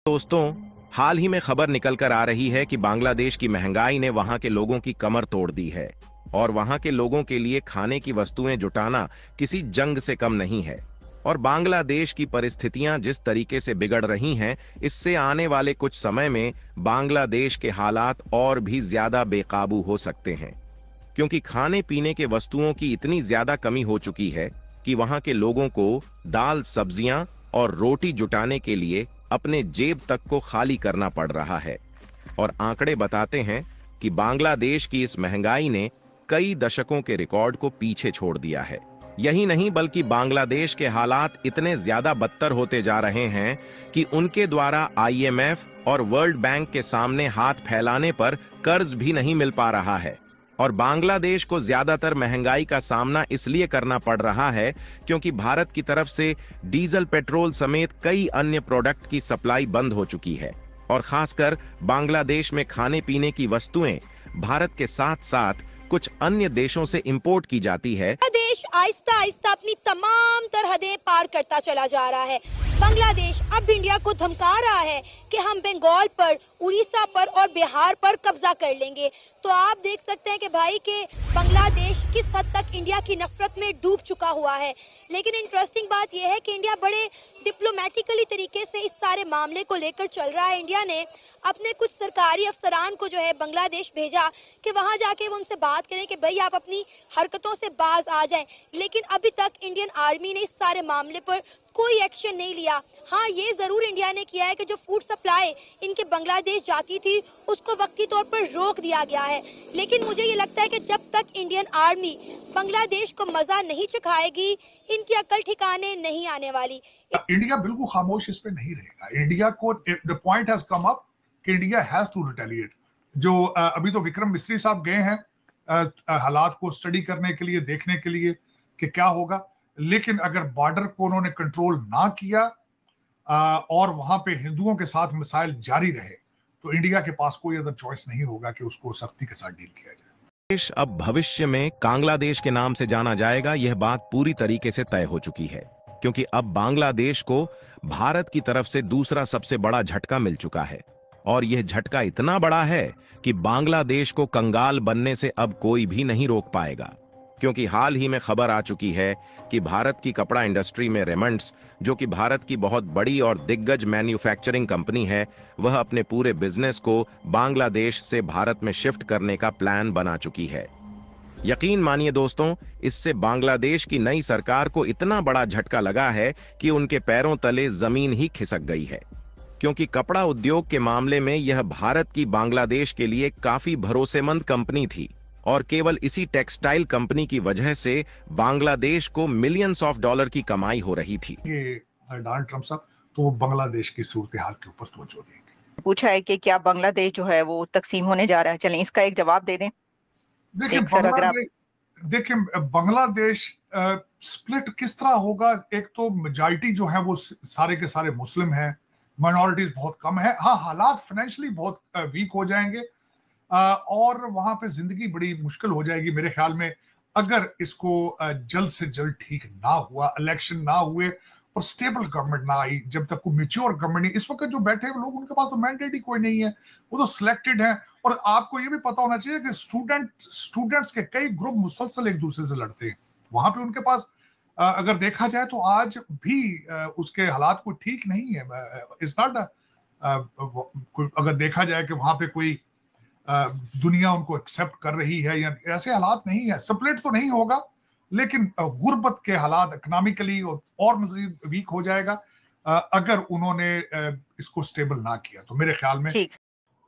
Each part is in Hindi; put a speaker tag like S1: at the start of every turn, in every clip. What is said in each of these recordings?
S1: दोस्तों, हाल ही में खबर निकल कर आ रही है कि बांग्लादेश की महंगाई ने वहां के लोगों की कमर तोड़ दी है और वहां के लोगों के लिए खाने की वस्तुएं जुटाना किसी जंग से कम नहीं है। और बांग्लादेश की परिस्थितियां जिस तरीके से बिगड़ रही हैं, इससे आने वाले कुछ समय में बांग्लादेश के हालात और भी ज्यादा बेकाबू हो सकते हैं, क्योंकि खाने पीने के वस्तुओं की इतनी ज्यादा कमी हो चुकी है कि वहां के लोगों को दाल, सब्जियां और रोटी जुटाने के लिए अपने जेब तक को खाली करना पड़ रहा है। और आंकड़े बताते हैं कि बांग्लादेश की इस महंगाई ने कई दशकों के रिकॉर्ड को पीछे छोड़ दिया है। यही नहीं, बल्कि बांग्लादेश के हालात इतने ज्यादा बदतर होते जा रहे हैं कि उनके द्वारा आईएमएफ और वर्ल्ड बैंक के सामने हाथ फैलाने पर कर्ज भी नहीं मिल पा रहा है। और बांग्लादेश को ज्यादातर महंगाई का सामना इसलिए करना पड़ रहा है क्योंकि भारत की तरफ से डीजल, पेट्रोल समेत कई अन्य प्रोडक्ट की सप्लाई बंद हो चुकी है। और खासकर बांग्लादेश में खाने पीने की वस्तुएं भारत के साथ साथ कुछ अन्य देशों से इंपोर्ट की जाती है।
S2: देश आहिस्ता आहिस्ता अपनी तमाम सरहदें पार करता चला जा रहा है। बांग्लादेश अब इंडिया को धमका रहा है कि हम बंगाल पर, उड़ीसा पर और बिहार पर कब्जा कर लेंगे। तो आप देख सकते हैं कि भाई के बांग्लादेश किस हद तक इंडिया की नफरत में डूब चुका हुआ है। लेकिन इंटरेस्टिंग बात यह है कि इंडिया बड़े डिप्लोमेटिकली तरीके से इस सारे मामले को लेकर चल रहा है। इंडिया ने अपने कुछ सरकारी अफसरान को जो है बांग्लादेश भेजा कि वहां जाके वो उनसे बात करें कि भाई आप अपनी हरकतों से बाज आ जाएं। लेकिन अभी तक इंडियन आर्मी ने इस सारे मामले पर कोई एक्शन नहीं लिया। हाँ, ये जरूर इंडिया ने किया है कि जो फूड सप्लाई इनके बांग्लादेश जाती थी उसको वक्ती तौर पर रोक दिया गया है। लेकिन मुझे ये लगता है कि जब तक इंडियन आर्मी बांग्लादेश को मजा नहीं चखाएगी, इनकी अकल ठिकाने नहीं आने वाली।
S3: इंडिया बिल्कुल खामोश इस पे नहीं रहेगा। इंडिया को the point has come up कि इंडिया हैज टू रिटेलिएट। जो अभी तो विक्रम मिस्री साहब गए हैं हालात को स्टडी करने के लिए, देखने के लिए कि क्या होगा। लेकिन अगर बॉर्डर को उन्होंने कंट्रोल ना किया और वहां पे हिंदुओं के साथ मिसाइल जारी रहे, तो इंडिया के पास कोई अदर चॉइस नहीं होगा कि उसको सख्ती के साथ डील किया जाए।
S1: देश अब भविष्य में बांग्लादेश के नाम से जाना जाएगा, यह बात पूरी तरीके से तय हो चुकी है, क्योंकि अब बांग्लादेश को भारत की तरफ से दूसरा सबसे बड़ा झटका मिल चुका है। और यह झटका इतना बड़ा है कि बांग्लादेश को कंगाल बनने से अब कोई भी नहीं रोक पाएगा। क्योंकि हाल ही में खबर आ चुकी है कि भारत की कपड़ा इंडस्ट्री में रेमंड्स, जो कि भारत की बहुत बड़ी और दिग्गज मैन्युफैक्चरिंग कंपनी है, वह अपने पूरे बिजनेस को बांग्लादेश से भारत में शिफ्ट करने का प्लान बना चुकी है। यकीन मानिए दोस्तों, इससे बांग्लादेश की नई सरकार को इतना बड़ा झटका लगा है कि उनके पैरों तले जमीन ही खिसक गई है। क्योंकि कपड़ा उद्योग के मामले में यह भारत की बांग्लादेश के लिए काफी भरोसेमंद कंपनी थी और केवल इसी टेक्सटाइल कंपनी की वजह से बांग्लादेश को मिलियंस ऑफ डॉलर की कमाई हो रही थी।
S3: ये डोनाल्ड ट्रंप साहब तो बांग्लादेश की सूरत हाल के ऊपर तवज्जो देंगे।
S4: पूछा है कि क्या बांग्लादेश जो है वो तकसीम होने जा रहा है। चलें इसका एक जवाब दे दें।
S3: देखिए बांग्लादेश स्प्लिट किस तरह होगा। एक तो मेजॉरिटी जो है वो सारे के सारे मुस्लिम हैं, माइनॉरिटीज बहुत कम है। हाँ, हालात फाइनेंशियली बहुत वीक हो जाएंगे और वहां पे जिंदगी बड़ी मुश्किल हो जाएगी मेरे ख्याल में, अगर इसको जल्द से जल्द ठीक ना हुआ, इलेक्शन ना हुए और स्टेबल गवर्नमेंट ना आई। जब तक कोई मेच्योर गवर्नमेंट नहीं, इस वक्त जो बैठे हुए लोग उनके पास तो मैंडेट ही कोई नहीं है, वो तो सिलेक्टेड हैं। और आपको ये भी पता होना चाहिए कि स्टूडेंट्स के कई ग्रुप मुसलसल एक दूसरे से लड़ते हैं वहां पे। उनके पास अगर देखा जाए तो आज भी उसके हालात कोई ठीक नहीं है। इट्स नॉट अगर देखा जाए कि वहां पे कोई दुनिया उनको एक्सेप्ट कर रही है या ऐसे हालात नहीं है। स्प्लिट तो नहीं होगा, लेकिन गुर्बत के हालात इकोनॉमिकली और मजीद वीक हो जाएगा अगर उन्होंने इसको स्टेबल ना किया तो मेरे ख्याल में।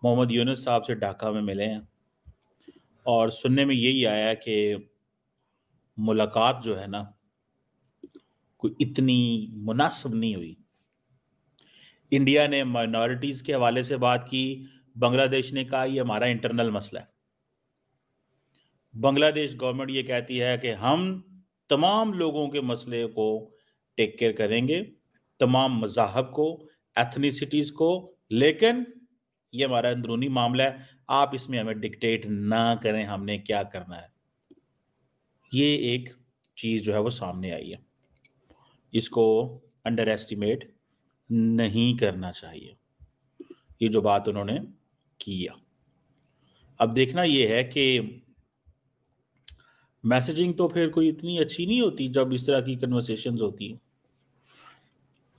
S5: मोहम्मद यूनुस साहब से ढाका में मिले हैं और सुनने में यही आया कि मुलाकात जो है ना कोई इतनी मुनासिब नहीं हुई। इंडिया ने माइनॉरिटीज के हवाले से बात की, बांग्लादेश ने कहा ये हमारा इंटरनल मसला है। बांग्लादेश गवर्नमेंट ये कहती है कि हम तमाम लोगों के मसले को टेक केयर करेंगे, तमाम मज़ाहब को, एथनिसिटीज़ को, लेकिन ये हमारा अंदरूनी मामला है, आप इसमें हमें डिक्टेट ना करें हमने क्या करना है। ये एक चीज़ जो है वो सामने आई है, इसको अंडर एस्टिमेट नहीं करना चाहिए। ये जो बात उन्होंने किया। अब देखना ये है कि मैसेजिंग तो फिर कोई इतनी अच्छी नहीं होती जब इस तरह की कन्वर्सेशंस होती हैं।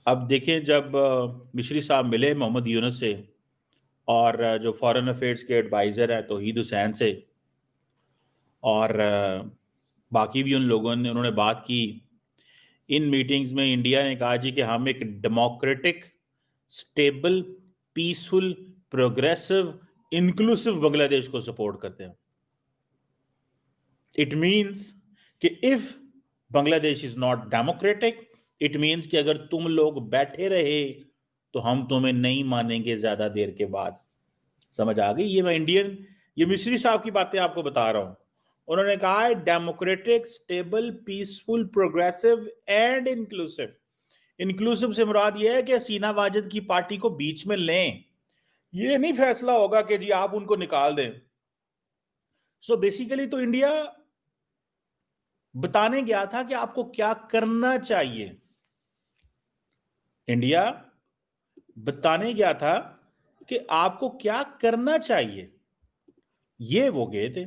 S5: अब देखें, जब मिशरी साहब मिले मोहम्मद यूनुस से और जो फॉरेन अफेयर्स के एडवाइज़र है तौहीद हुसैन से, और बाकी भी उन लोगों ने, उन्होंने बात की इन मीटिंग्स में। इंडिया ने कहा जी कि हम एक democratic, stable, peaceful, progressive, inclusive Bangladesh को सपोर्ट करते हैं। इट मीन्स कि if Bangladesh is not democratic, it means कि अगर तुम लोग बैठे रहे तो हम तुम्हें नहीं मानेंगे ज्यादा देर के बाद। समझ आ गई? ये मैं ये मिस्री साहब की बातें आपको बता रहा हूं। उन्होंने कहा है democratic, stable, peaceful, progressive and inclusive. Inclusive से मुराद यह है कि हसीना वाजिद की पार्टी को बीच में लें। ये नहीं फैसला होगा कि जी आप उनको निकाल दें। सो बेसिकली तो इंडिया बताने गया था कि आपको क्या करना चाहिए। इंडिया बताने गया था कि आपको क्या करना चाहिए, ये वो गए थे।